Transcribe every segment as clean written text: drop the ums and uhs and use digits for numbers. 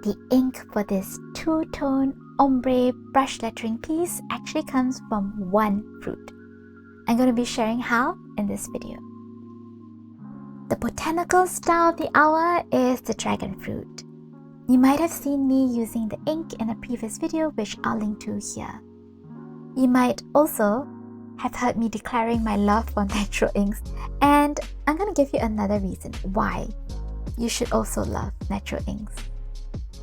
The ink for this two-tone ombre brush lettering piece actually comes from one fruit. I'm going to be sharing how in this video. The botanical star of the hour is the Dragonfruit. You might have seen me using the ink in a previous video, which I'll link to here. You might also have heard me declaring my love for natural inks, and I'm going to give you another reason why you should also love natural inks.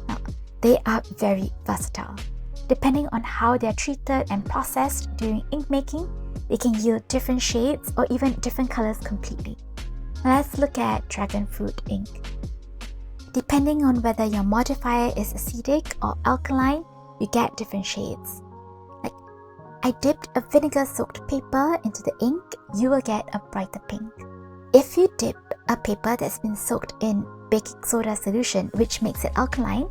Now, they are very versatile. Depending on how they are treated and processed during ink making, they can yield different shades or even different colors completely. Now let's look at Dragonfruit ink. Depending on whether your modifier is acidic or alkaline, you get different shades. Like, I dipped a vinegar-soaked paper into the ink, you will get a brighter pink. If you dip a paper that's been soaked in baking soda solution, which makes it alkaline,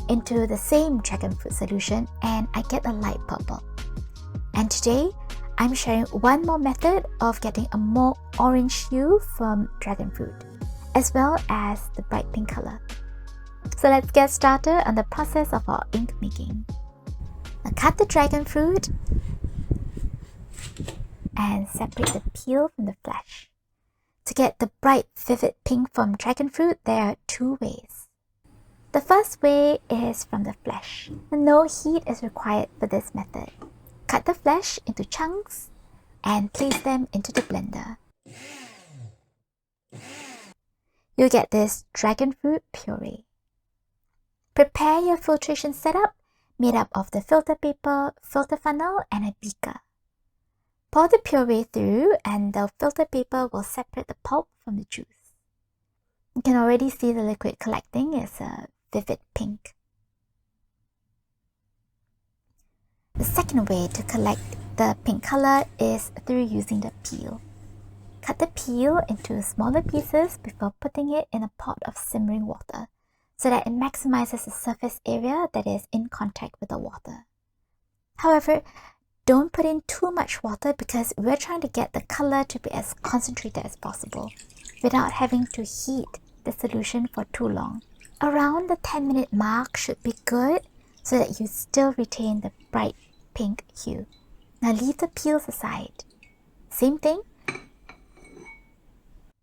into the same Dragonfruit solution, and I get a light purple. And today, I'm sharing one more method of getting a more orange hue from Dragonfruit, as well as the bright pink color. So let's get started on the process of our ink making. Now cut the Dragonfruit and separate the peel from the flesh. To get the bright, vivid pink from Dragonfruit, there are two ways. The first way is from the flesh. No heat is required for this method. Cut the flesh into chunks and place them into the blender. You'll get this Dragonfruit puree. Prepare your filtration setup made up of the filter paper, filter funnel, and a beaker. Pour the puree through and the filter paper will separate the pulp from the juice. You can already see the liquid collecting is a vivid pink. The second way to collect the pink color is through using the peel. Cut the peel into smaller pieces before putting it in a pot of simmering water so that it maximizes the surface area that is in contact with the water. However, don't put in too much water because we're trying to get the color to be as concentrated as possible without having to heat the solution for too long. Around the 10-minute mark should be good so that you still retain the bright pink hue. Now leave the peels aside. Same thing.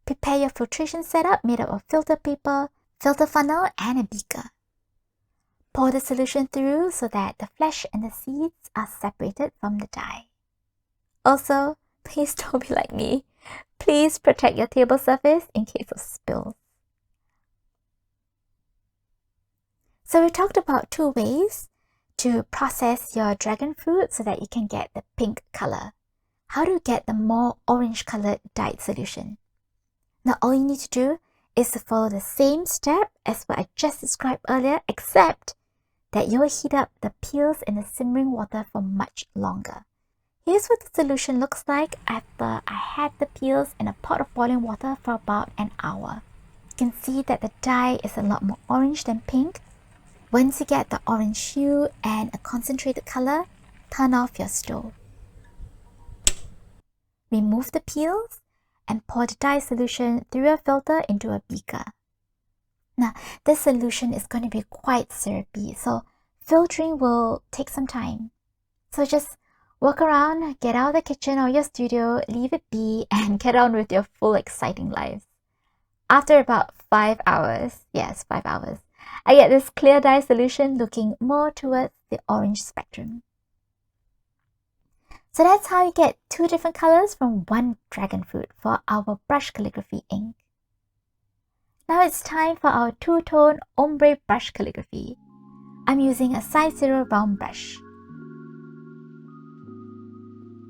Prepare your filtration setup made up of filter paper, filter funnel, and a beaker. Pour the solution through so that the flesh and the seeds are separated from the dye. Also, please don't be like me. Please protect your table surface in case of spills. So we talked about two ways to process your Dragonfruit so that you can get the pink color. How to get the more orange colored dyed solution? Now all you need to do is to follow the same step as what I just described earlier, except that you'll heat up the peels in the simmering water for much longer. Here's what the solution looks like after I had the peels in a pot of boiling water for about an hour. You can see that the dye is a lot more orange than pink. Once you get the orange hue and a concentrated color, turn off your stove. Remove the peels and pour the dye solution through a filter into a beaker. Now, this solution is going to be quite syrupy, so filtering will take some time. So just walk around, get out of the kitchen or your studio, leave it be, and get on with your full exciting lives. After about 5 hours, yes, 5 hours, I get this clear dye solution looking more towards the orange spectrum. So that's how you get two different colors from one Dragonfruit for our brush calligraphy ink. Now it's time for our two-tone ombre brush calligraphy. I'm using a size 0 round brush.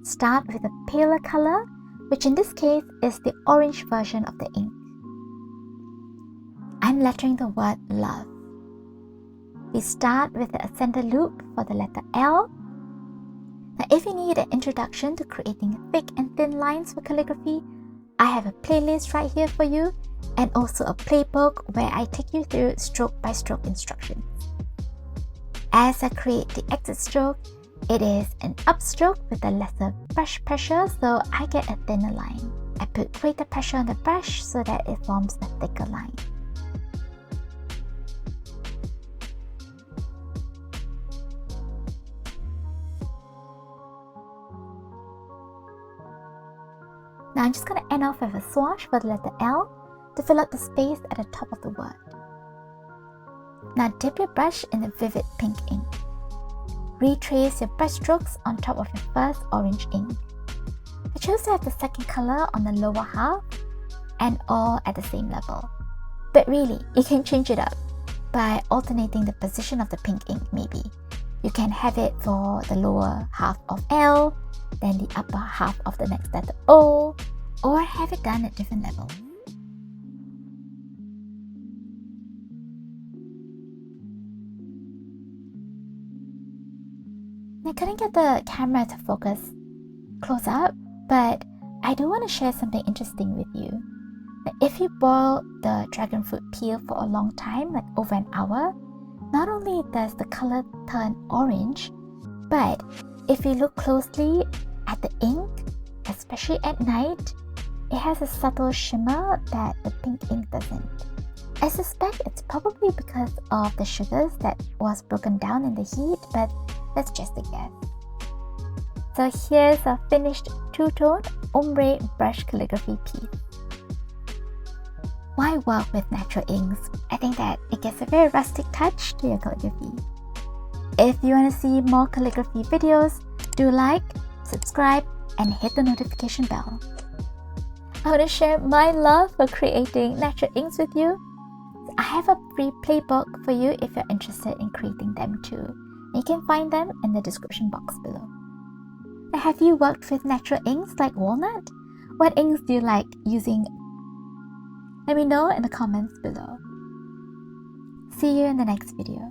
Start with a paler color, which in this case is the orange version of the ink. I'm lettering the word love. We start with a center loop for the letter L. Now if you need an introduction to creating thick and thin lines for calligraphy, I have a playlist right here for you, and also a playbook where I take you through stroke by stroke instructions. As I create the exit stroke, it is an upstroke with a lesser brush pressure, so I get a thinner line. I put greater pressure on the brush so that it forms a thicker line. Now I'm just going to end off with a swatch for the letter L to fill up the space at the top of the word. Now dip your brush in the vivid pink ink. Retrace your brush strokes on top of your first orange ink. I chose to have the second color on the lower half and all at the same level. But really, you can change it up by alternating the position of the pink ink maybe. You can have it for the lower half of L, then the upper half of the next letter O, or have it done at different levels. I couldn't get the camera to focus close up, but I do want to share something interesting with you. Now, if you boil the dragonfruit peel for a long time, like over an hour, not only does the color turn orange, but if you look closely at the ink, especially at night, it has a subtle shimmer that the pink ink doesn't. I suspect it's probably because of the sugars that was broken down in the heat, but that's just a guess. So here's a finished two-tone ombre brush calligraphy piece. Why work with natural inks? I think that it gives a very rustic touch to your calligraphy. If you want to see more calligraphy videos, do like, subscribe, and hit the notification bell. I want to share my love for creating natural inks with you. I have a free playbook for you if you're interested in creating them too. You can find them in the description box below. Now, have you worked with natural inks like walnut? What inks do you like using? Let me know in the comments below. See you in the next video.